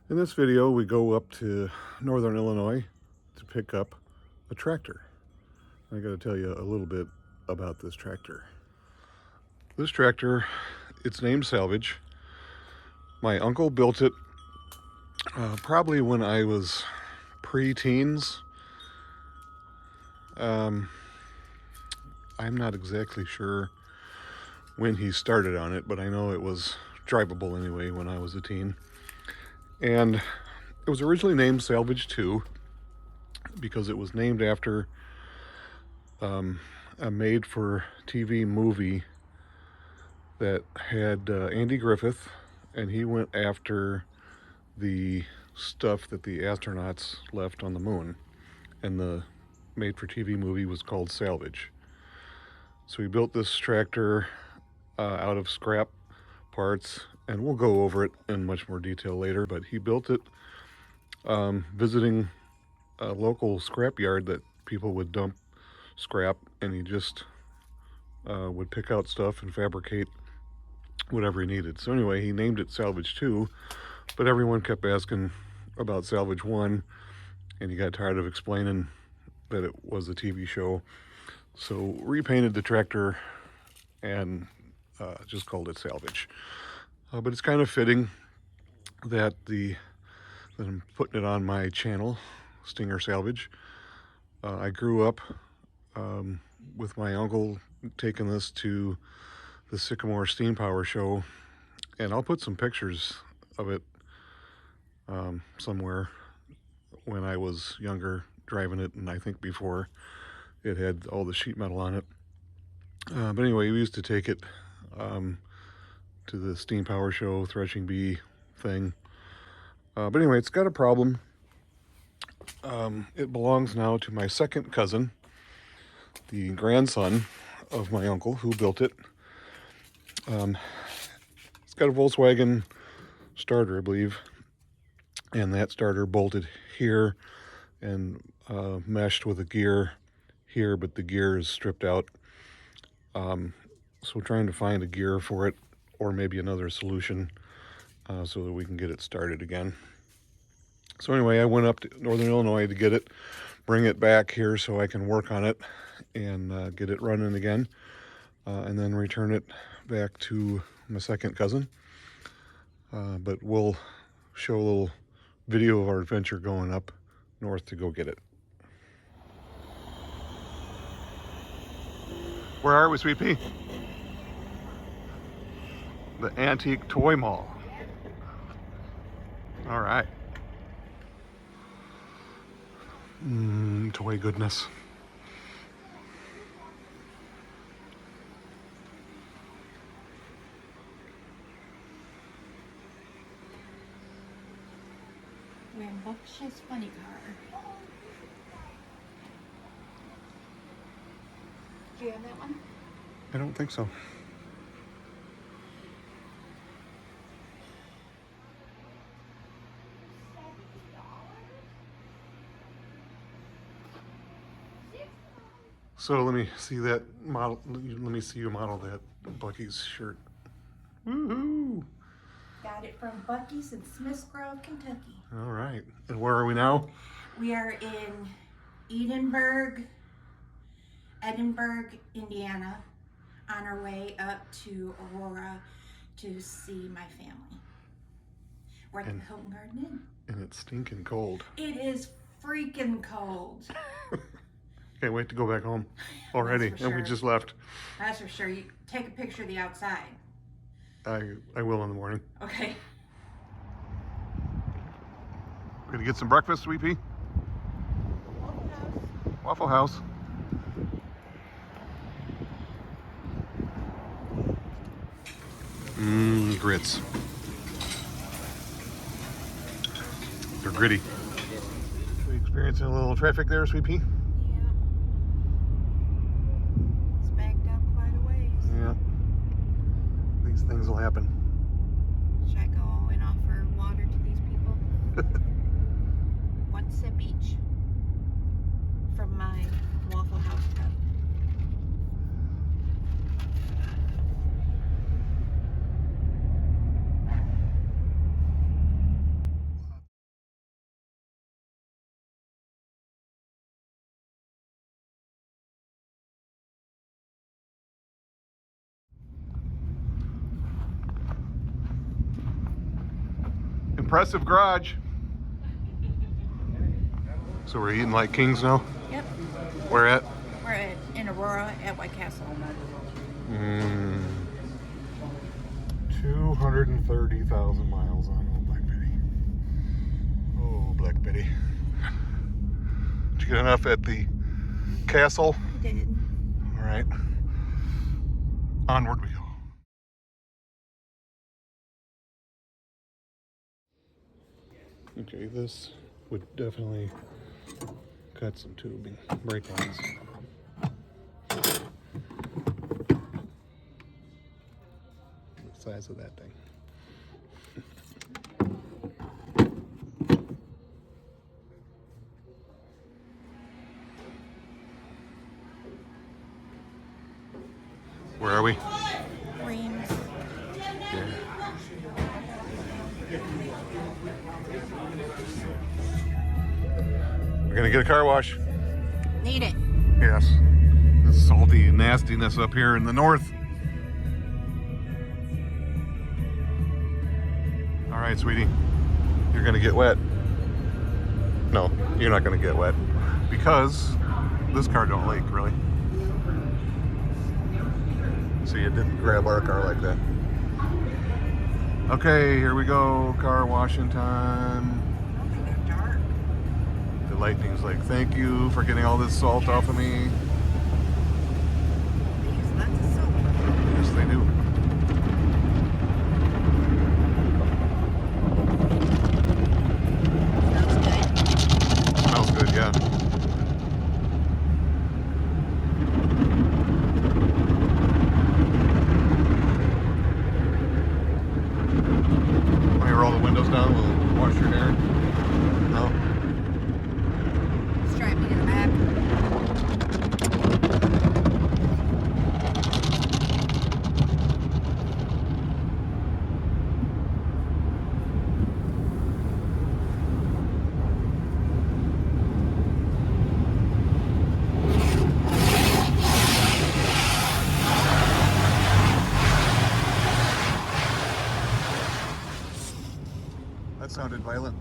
In this video, we go up to northern Illinois to pick up a tractor. I got to tell you a little bit about this tractor. This tractor, it's named Salvage. My uncle built it probably when I was pre-teens. I'm not exactly sure when he started on it, but I know it was drivable anyway when I was a teen. And it was originally named Salvage 2 because it was named after a made-for-TV movie that had Andy Griffith, and he went after the stuff that the astronauts left on the moon. And the made-for-TV movie was called Salvage. So he built this tractor out of scrap parts, and we'll go over it in much more detail later, but he built it visiting a local scrap yard that people would dump scrap, and he just would pick out stuff and fabricate whatever he needed. So anyway, he named it Salvage 2, but everyone kept asking about Salvage 1, and he got tired of explaining that it was a TV show. So repainted the tractor and just called it Salvage. But it's kind of fitting that I'm putting it on my channel, Stinger Salvage. I grew up with my uncle taking this to the Sycamore Steam Power Show, and I'll put some pictures of it somewhere when I was younger driving it, and I think before it had all the sheet metal on it. But anyway, we used to take it to the Steam Power Show, Threshing Bee thing. But anyway, it's got a problem. It belongs now to my second cousin, the grandson of my uncle who built it. It's got a Volkswagen starter, I believe, and that starter bolted here and meshed with a gear here, but the gear is stripped out. So trying to find a gear for it, or maybe another solution so that we can get it started again. So anyway, I went up to northern Illinois to get it, bring it back here so I can work on it and get it running again, and then return it back to my second cousin. But we'll show a little video of our adventure going up north to go get it. Where are we, Sweet Pea? The Antique Toy Mall. All right. Toy goodness. Rambunctious funny car. Do you have that one? I don't think so. So let me see that model. Let me see you model that Bucky's shirt. Woohoo! Got it from Bucky's in Smiths Grove, Kentucky. All right. And where are we now? We are in Edinburgh, Indiana, on our way up to Aurora to see my family. We're at the Hilton Garden Inn. And it's stinking cold. It is freaking cold. Can't wait to go back home already. That's for And we sure. just left. That's for sure. You take a picture of the outside. I will in the morning. Okay. We're gonna get some breakfast, Sweet Pea? Waffle House. Grits. They're gritty. We experiencing a little traffic there, Sweet Pea? Yeah. It's backed up quite a ways. Yeah. These things will happen. Should I go and offer water to these people? 1 sip each from my Waffle House cup. Impressive garage. So we're eating like kings now? Yep. Where at? We're in Aurora at White Castle. 230,000 miles on Old Black Betty. Oh, Black Betty. Did you get enough at the castle? I did. All right. Onward we go. Okay, this would definitely cut some tubing, brake lines. The size of that thing. Where are we? Reams. Yeah. We're gonna get a car wash. Need it. Yes. This salty nastiness up here in the north. All right, sweetie. You're gonna get wet. No, you're not gonna get wet because this car don't leak, really. See, it didn't grab our car like that. Okay, here we go. Car washing time. They get dark. The lightning's like, thank you for getting all this salt off of me. They use lots of soap. Yes, they do. Smells good. Smells good, yeah. Let me roll the windows down. We'll wash your hair. No. Strap me to the back. That sounded violent.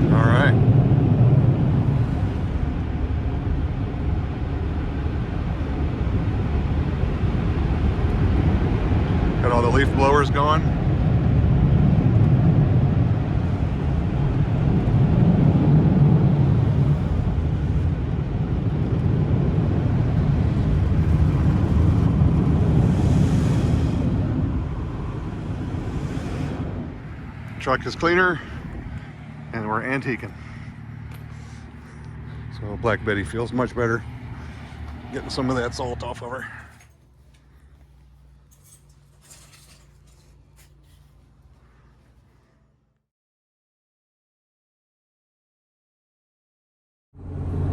All right. Got all the leaf blowers going. Truck is cleaner, and we're antiquing. So Black Betty feels much better. Getting some of that salt off of her.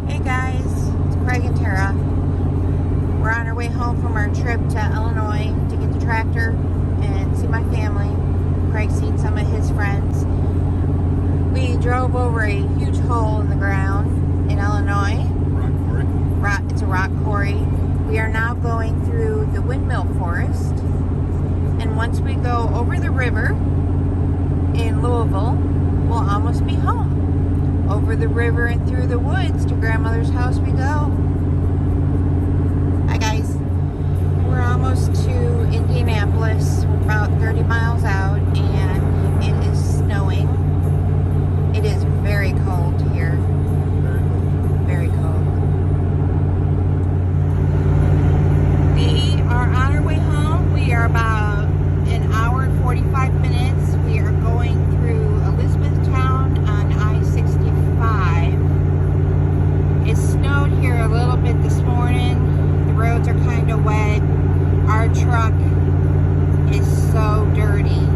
Hey guys, it's Craig and Tara. We're on our way home from our trip to Illinois to get the tractor and see my family. Craig's seen some of his friends. We drove over a huge hole in the ground in Illinois. Rock quarry. It's a rock quarry. We are now going through the windmill forest. And once we go over the river in Louisville, we'll almost be home. Over the river and through the woods to grandmother's house we go. Hi guys. We're almost to Indianapolis. We're about 30 miles out and it is snowing. It is very cold here. Very cold. We are on our way home. We are about an hour and 45 minutes. We are going through Elizabethtown on I-65. It snowed here a little bit this morning. The roads are kind of wet. Our truck is so dirty.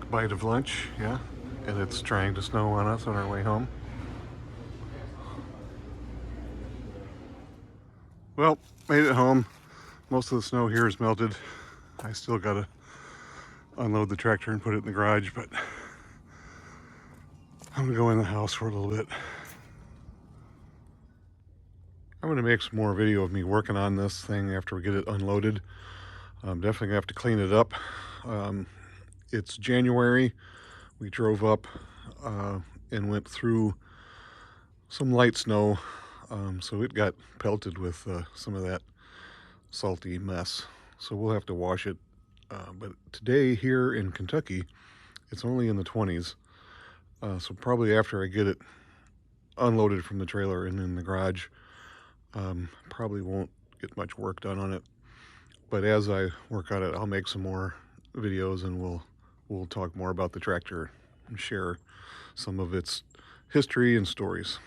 quick bite of lunch, yeah, and it's trying to snow on us on our way home. Well, made it home. Most of the snow here is melted. I still gotta unload the tractor and put it in the garage, but I'm gonna go in the house for a little bit. I'm gonna make some more video of me working on this thing after we get it unloaded. I'm definitely gonna have to clean it up. It's January. We drove up and went through some light snow, so it got pelted with some of that salty mess. So we'll have to wash it. But today here in Kentucky, it's only in the 20s. So probably after I get it unloaded from the trailer and in the garage, probably won't get much work done on it. But as I work on it, I'll make some more videos and we'll talk more about the tractor and share some of its history and stories.